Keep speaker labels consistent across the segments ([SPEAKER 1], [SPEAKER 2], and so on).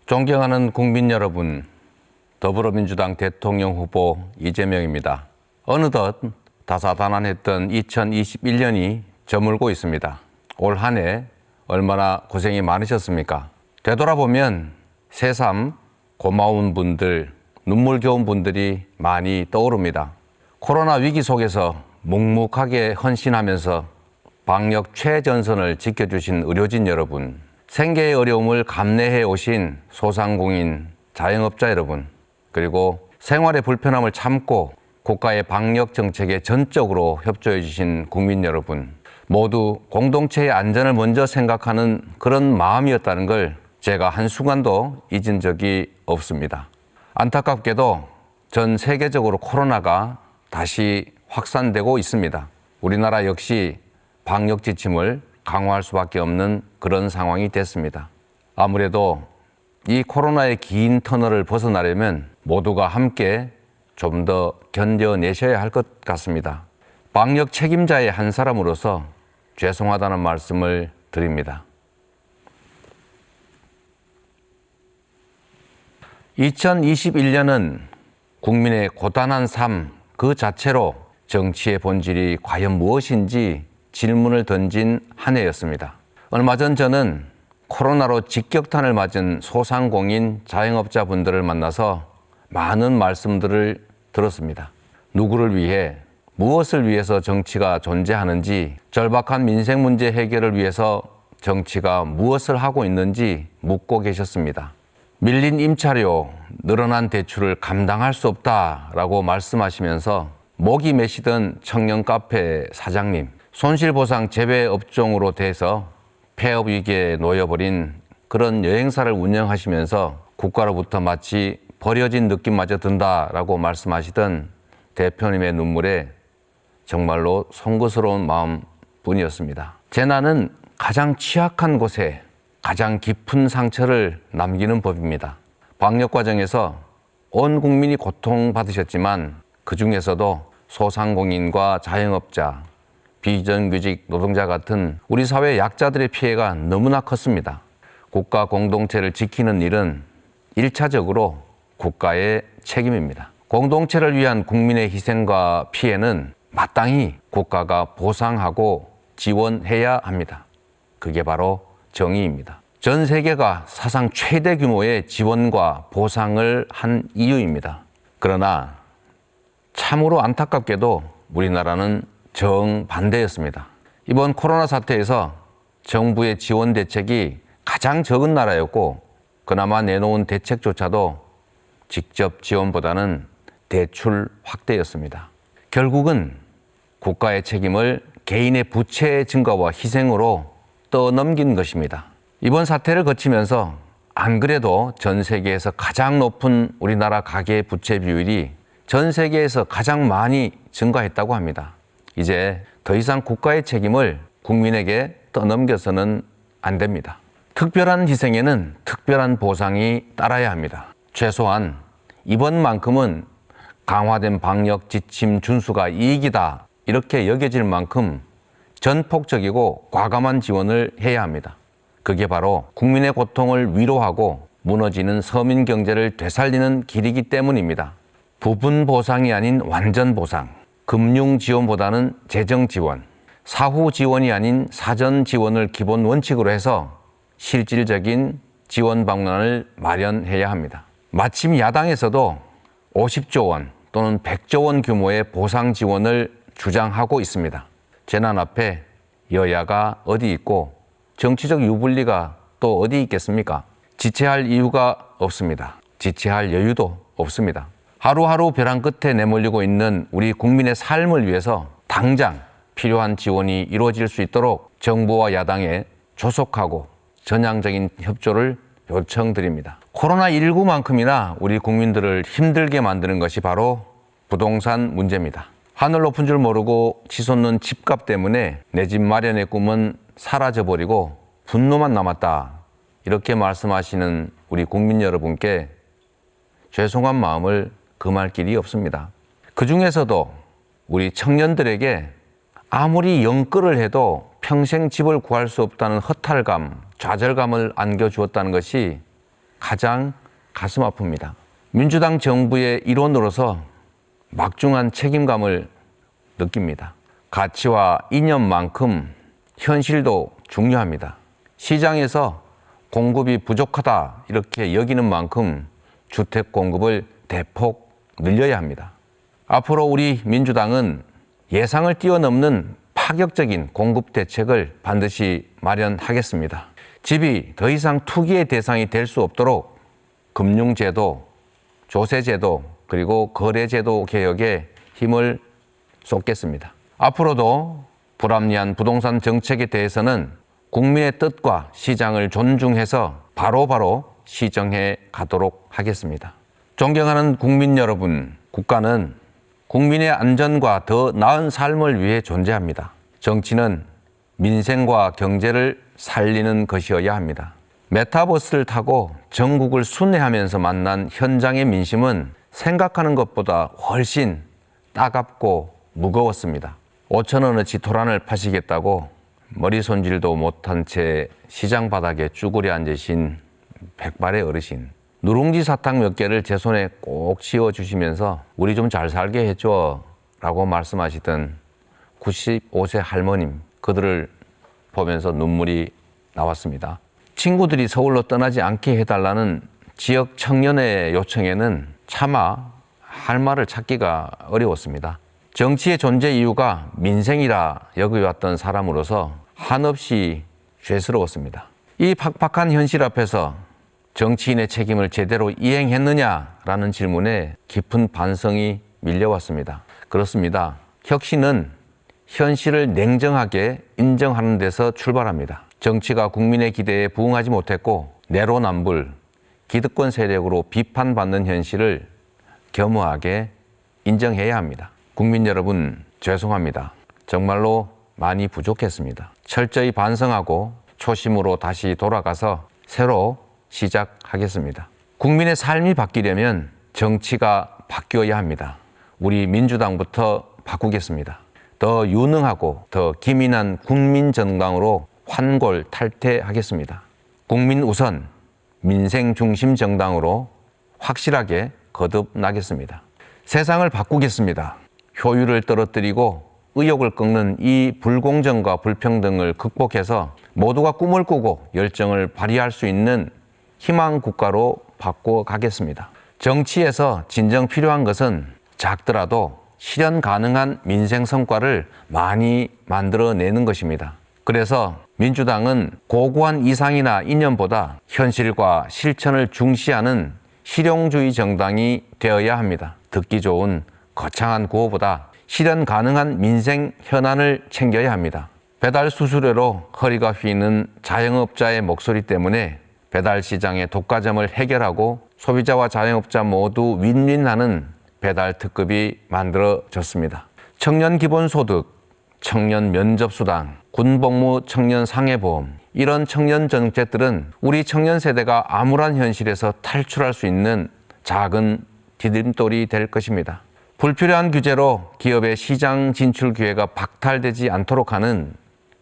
[SPEAKER 1] 존경하는 국민 여러분, 더불어민주당 대통령 후보 이재명입니다. 어느덧 다사다난했던 2021년이 저물고 있습니다. 올 한 해 얼마나 고생이 많으셨습니까? 되돌아보면 새삼 고마운 분들, 눈물겨운 분들이 많이 떠오릅니다. 코로나 위기 속에서 묵묵하게 헌신하면서 방역 최전선을 지켜주신 의료진 여러분, 생계의 어려움을 감내해 오신 소상공인, 자영업자 여러분, 그리고 생활의 불편함을 참고 국가의 방역 정책에 전적으로 협조해 주신 국민 여러분, 모두 공동체의 안전을 먼저 생각하는 그런 마음이었다는 걸 제가 한순간도 잊은 적이 없습니다. 안타깝게도 전 세계적으로 코로나가 다시 확산되고 있습니다. 우리나라 역시 방역 지침을 강화할 수밖에 없는 그런 상황이 됐습니다. 아무래도 이 코로나의 긴 터널을 벗어나려면 모두가 함께 좀 더 견뎌내셔야 할 것 같습니다. 방역 책임자의 한 사람으로서 죄송하다는 말씀을 드립니다. 2021년은 국민의 고단한 삶 그 자체로 정치의 본질이 과연 무엇인지 질문을 던진 한 해였습니다. 얼마 전 저는 코로나로 직격탄을 맞은 소상공인 자영업자분들을 만나서 많은 말씀들을 들었습니다. 누구를 위해, 무엇을 위해서 정치가 존재하는지, 절박한 민생 문제 해결을 위해서 정치가 무엇을 하고 있는지 묻고 계셨습니다. 밀린 임차료, 늘어난 대출을 감당할 수 없다라고 말씀하시면서 목이 메시던 청년 카페 사장님, 손실보상 재배업종으로 돼서 폐업 위기에 놓여버린 그런 여행사를 운영하시면서 국가로부터 마치 버려진 느낌마저 든다라고 말씀하시던 대표님의 눈물에 정말로 송구스러운 마음뿐이었습니다. 재난은 가장 취약한 곳에 가장 깊은 상처를 남기는 법입니다. 방역 과정에서 온 국민이 고통받으셨지만 그 중에서도 소상공인과 자영업자, 비정규직 노동자 같은 우리 사회 약자들의 피해가 너무나 컸습니다. 국가 공동체를 지키는 일은 1차적으로 국가의 책임입니다. 공동체를 위한 국민의 희생과 피해는 마땅히 국가가 보상하고 지원해야 합니다. 그게 바로 정의입니다. 전 세계가 사상 최대 규모의 지원과 보상을 한 이유입니다. 그러나 참으로 안타깝게도 우리나라는 정반대였습니다. 이번 코로나 사태에서 정부의 지원 대책이 가장 적은 나라였고 그나마 내놓은 대책조차도 직접 지원보다는 대출 확대였습니다. 결국은 국가의 책임을 개인의 부채 증가와 희생으로 떠넘긴 것입니다. 이번 사태를 거치면서 안 그래도 전 세계에서 가장 높은 우리나라 가계 부채 비율이 전 세계에서 가장 많이 증가했다고 합니다. 이제 더 이상 국가의 책임을 국민에게 떠넘겨서는 안 됩니다. 특별한 희생에는 특별한 보상이 따라야 합니다. 최소한 이번만큼은 강화된 방역 지침 준수가 이익이다 이렇게 여겨질 만큼 전폭적이고 과감한 지원을 해야 합니다. 그게 바로 국민의 고통을 위로하고 무너지는 서민 경제를 되살리는 길이기 때문입니다. 부분 보상이 아닌 완전 보상, 금융 지원보다는 재정 지원, 사후 지원이 아닌 사전 지원을 기본 원칙으로 해서 실질적인 지원 방안을 마련해야 합니다. 마침 야당에서도 50조 원 또는 100조 원 규모의 보상 지원을 주장하고 있습니다. 재난 앞에 여야가 어디 있고 정치적 유불리가 또 어디 있겠습니까? 지체할 이유가 없습니다. 지체할 여유도 없습니다. 하루하루 벼랑 끝에 내몰리고 있는 우리 국민의 삶을 위해서 당장 필요한 지원이 이루어질 수 있도록 정부와 야당에 조속하고 전향적인 협조를 요청드립니다. 코로나19만큼이나 우리 국민들을 힘들게 만드는 것이 바로 부동산 문제입니다. 하늘 높은 줄 모르고 치솟는 집값 때문에 내 집 마련의 꿈은 사라져버리고 분노만 남았다. 이렇게 말씀하시는 우리 국민 여러분께 죄송한 마음을 금할 길이 없습니다. 그 중에서도 우리 청년들에게 아무리 영끌을 해도 평생 집을 구할 수 없다는 허탈감, 좌절감을 안겨주었다는 것이 가장 가슴 아픕니다. 민주당 정부의 일원으로서 막중한 책임감을 느낍니다. 가치와 이념만큼 현실도 중요합니다. 시장에서 공급이 부족하다 이렇게 여기는 만큼 주택 공급을 대폭 늘려야 합니다. 앞으로 우리 민주당은 예상을 뛰어넘는 파격적인 공급 대책을 반드시 마련하겠습니다. 집이 더 이상 투기의 대상이 될 수 없도록 금융제도, 조세제도, 그리고 거래제도 개혁에 힘을 쏟겠습니다. 앞으로도 불합리한 부동산 정책에 대해서는 국민의 뜻과 시장을 존중해서 바로바로 시정해 가도록 하겠습니다. 존경하는 국민 여러분, 국가는 국민의 안전과 더 나은 삶을 위해 존재합니다. 정치는 민생과 경제를 살리는 것이어야 합니다. 메타버스를 타고 전국을 순회하면서 만난 현장의 민심은 생각하는 것보다 훨씬 따갑고 무거웠습니다. 5,000원어치 토란을 파시겠다고 머리 손질도 못한 채 시장 바닥에 쭈그려 앉으신 백발의 어르신, 누룽지 사탕 몇 개를 제 손에 꼭 씌워주시면서 우리 좀 잘 살게 해줘 라고 말씀하시던 95세 할머님, 그들을 보면서 눈물이 나왔습니다. 친구들이 서울로 떠나지 않게 해달라는 지역 청년의 요청에는 차마 할 말을 찾기가 어려웠습니다. 정치의 존재 이유가 민생이라 여겨왔던 사람으로서 한없이 죄스러웠습니다. 이 팍팍한 현실 앞에서 정치인의 책임을 제대로 이행했느냐라는 질문에 깊은 반성이 밀려왔습니다. 그렇습니다. 혁신은 현실을 냉정하게 인정하는 데서 출발합니다. 정치가 국민의 기대에 부응하지 못했고 내로남불, 기득권 세력으로 비판받는 현실을 겸허하게 인정해야 합니다. 국민 여러분, 죄송합니다. 정말로 많이 부족했습니다. 철저히 반성하고 초심으로 다시 돌아가서 새로 시작하겠습니다. 국민의 삶이 바뀌려면 정치가 바뀌어야 합니다. 우리 민주당부터 바꾸겠습니다. 더 유능하고 더 기민한 국민정당으로 환골탈퇴하겠습니다. 국민 우선, 민생 중심 정당으로 확실하게 거듭나겠습니다. 세상을 바꾸겠습니다. 효율을 떨어뜨리고 의욕을 꺾는 이 불공정과 불평등을 극복해서 모두가 꿈을 꾸고 열정을 발휘할 수 있는 희망 국가로 바꿔가겠습니다. 정치에서 진정 필요한 것은 작더라도 실현 가능한 민생 성과를 많이 만들어내는 것입니다. 그래서 민주당은 고고한 이상이나 이념보다 현실과 실천을 중시하는 실용주의 정당이 되어야 합니다. 듣기 좋은 거창한 구호보다 실현 가능한 민생 현안을 챙겨야 합니다. 배달 수수료로 허리가 휘는 자영업자의 목소리 때문에 배달 시장의 독과점을 해결하고 소비자와 자영업자 모두 윈윈하는 배달 특급이 만들어졌습니다. 청년 기본소득, 청년 면접수당, 군복무 청년 상해보험, 이런 청년 정책들은 우리 청년 세대가 암울한 현실에서 탈출할 수 있는 작은 디딤돌이 될 것입니다. 불필요한 규제로 기업의 시장 진출 기회가 박탈되지 않도록 하는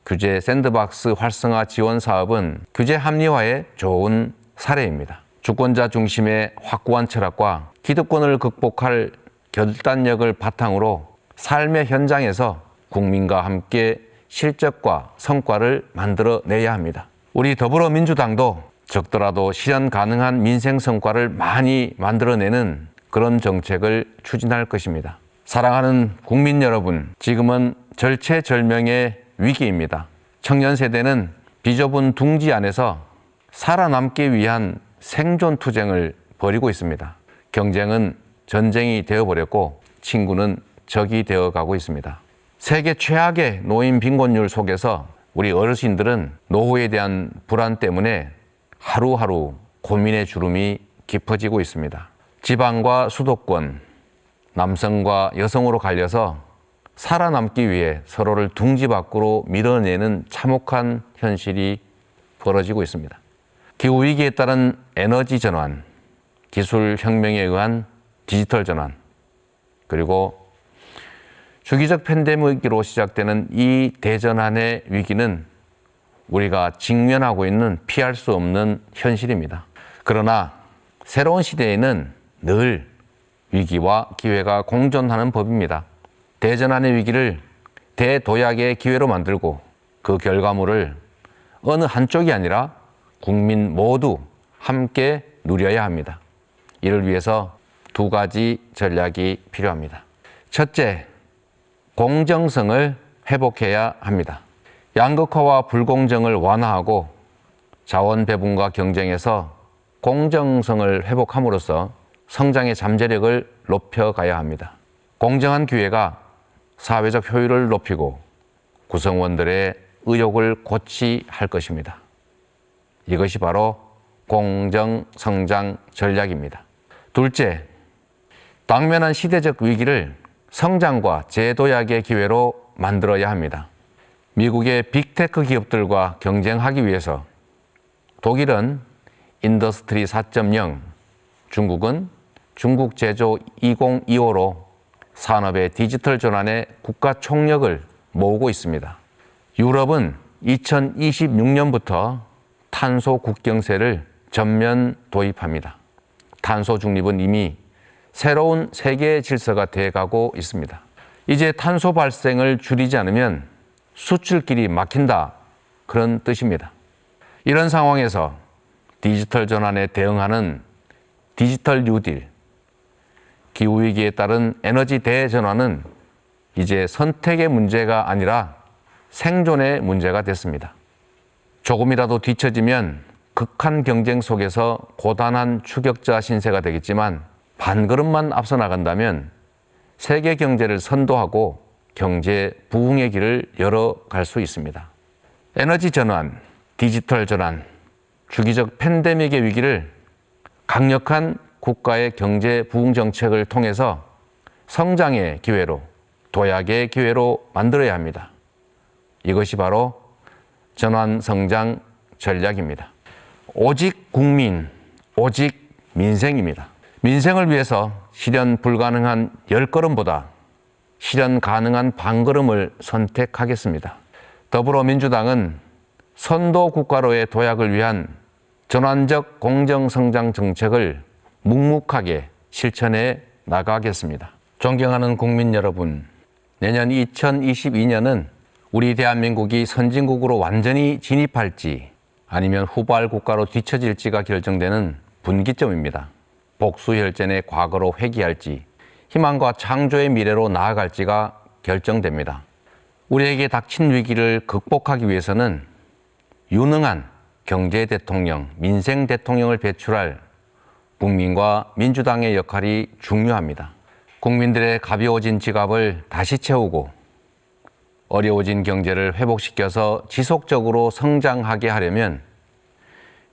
[SPEAKER 1] 규제 샌드박스 활성화 지원 사업은 규제 합리화의 좋은 사례입니다. 주권자 중심의 확고한 철학과 기득권을 극복할 결단력을 바탕으로 삶의 현장에서 국민과 함께 실적과 성과를 만들어내야 합니다. 우리 더불어민주당도 적더라도 실현 가능한 민생 성과를 많이 만들어내는 그런 정책을 추진할 것입니다. 사랑하는 국민 여러분, 지금은 절체절명의 위기입니다. 청년 세대는 비좁은 둥지 안에서 살아남기 위한 생존 투쟁을 벌이고 있습니다. 경쟁은 전쟁이 되어버렸고 친구는 적이 되어가고 있습니다. 세계 최악의 노인 빈곤율 속에서 우리 어르신들은 노후에 대한 불안 때문에 하루하루 고민의 주름이 깊어지고 있습니다. 지방과 수도권, 남성과 여성으로 갈려서 살아남기 위해 서로를 둥지 밖으로 밀어내는 참혹한 현실이 벌어지고 있습니다. 기후위기에 따른 에너지 전환, 기술 혁명에 의한 디지털 전환, 그리고 주기적 팬데믹으로 시작되는 이 대전환의 위기는 우리가 직면하고 있는 피할 수 없는 현실입니다. 그러나 새로운 시대에는 늘 위기와 기회가 공존하는 법입니다. 대전환의 위기를 대도약의 기회로 만들고 그 결과물을 어느 한쪽이 아니라 국민 모두 함께 누려야 합니다. 이를 위해서 두 가지 전략이 필요합니다. 첫째, 공정성을 회복해야 합니다. 양극화와 불공정을 완화하고 자원 배분과 경쟁에서 공정성을 회복함으로써 성장의 잠재력을 높여가야 합니다. 공정한 기회가 사회적 효율을 높이고 구성원들의 의욕을 고취할 것입니다. 이것이 바로 공정성장 전략입니다. 둘째, 당면한 시대적 위기를 성장과 재도약의 기회로 만들어야 합니다. 미국의 빅테크 기업들과 경쟁하기 위해서 독일은 인더스트리 4.0, 중국은 중국 제조 2025로 산업의 디지털 전환에 국가 총력을 모으고 있습니다. 유럽은 2026년부터 탄소 국경세를 전면 도입합니다. 탄소 중립은 이미 새로운 세계의 질서가 돼가고 있습니다. 이제 탄소 발생을 줄이지 않으면 수출길이 막힌다, 그런 뜻입니다. 이런 상황에서 디지털 전환에 대응하는 디지털 뉴딜, 기후위기에 따른 에너지 대전환은 이제 선택의 문제가 아니라 생존의 문제가 됐습니다. 조금이라도 뒤처지면 극한 경쟁 속에서 고단한 추격자 신세가 되겠지만 반걸음만 앞서 나간다면 세계 경제를 선도하고 경제 부흥의 길을 열어갈 수 있습니다. 에너지 전환, 디지털 전환, 주기적 팬데믹의 위기를 강력한 국가의 경제 부흥 정책을 통해서 성장의 기회로, 도약의 기회로 만들어야 합니다. 이것이 바로 전환 성장 전략입니다. 오직 국민, 오직 민생입니다. 민생을 위해서 실현 불가능한 10걸음보다 실현 가능한 반걸음을 선택하겠습니다. 더불어민주당은 선도 국가로의 도약을 위한 전환적 공정성장 정책을 묵묵하게 실천해 나가겠습니다. 존경하는 국민 여러분, 내년 2022년은 우리 대한민국이 선진국으로 완전히 진입할지 아니면 후발 국가로 뒤처질지가 결정되는 분기점입니다. 복수혈전의 과거로 회귀할지 희망과 창조의 미래로 나아갈지가 결정됩니다. 우리에게 닥친 위기를 극복하기 위해서는 유능한 경제 대통령, 민생 대통령을 배출할 국민과 민주당의 역할이 중요합니다. 국민들의 가벼워진 지갑을 다시 채우고 어려워진 경제를 회복시켜서 지속적으로 성장하게 하려면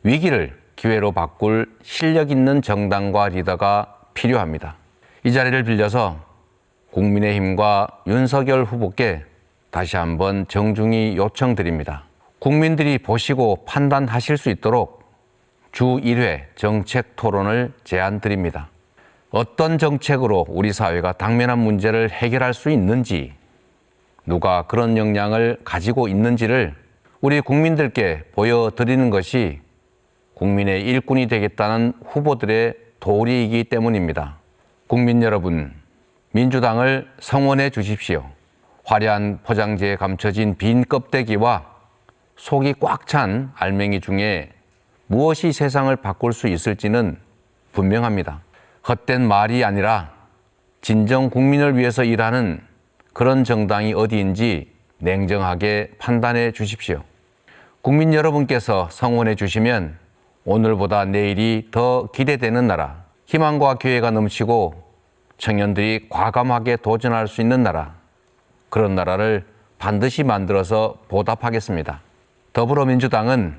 [SPEAKER 1] 위기를 기회로 바꿀 실력 있는 정당과 리더가 필요합니다. 이 자리를 빌려서 국민의힘과 윤석열 후보께 다시 한번 정중히 요청드립니다. 국민들이 보시고 판단하실 수 있도록 주 1회 정책 토론을 제안드립니다. 어떤 정책으로 우리 사회가 당면한 문제를 해결할 수 있는지, 누가 그런 역량을 가지고 있는지를 우리 국민들께 보여드리는 것이 국민의 일꾼이 되겠다는 후보들의 도리이기 때문입니다. 국민 여러분, 민주당을 성원해 주십시오. 화려한 포장지에 감춰진 빈 껍데기와 속이 꽉 찬 알맹이 중에 무엇이 세상을 바꿀 수 있을지는 분명합니다. 헛된 말이 아니라 진정 국민을 위해서 일하는 그런 정당이 어디인지 냉정하게 판단해 주십시오. 국민 여러분께서 성원해 주시면 오늘보다 내일이 더 기대되는 나라, 희망과 기회가 넘치고 청년들이 과감하게 도전할 수 있는 나라, 그런 나라를 반드시 만들어서 보답하겠습니다. 더불어민주당은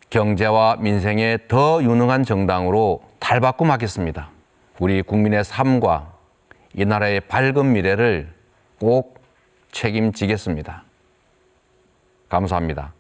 [SPEAKER 1] 경제와 민생에 더 유능한 정당으로 탈바꿈하겠습니다. 우리 국민의 삶과 이 나라의 밝은 미래를 꼭 책임지겠습니다. 감사합니다.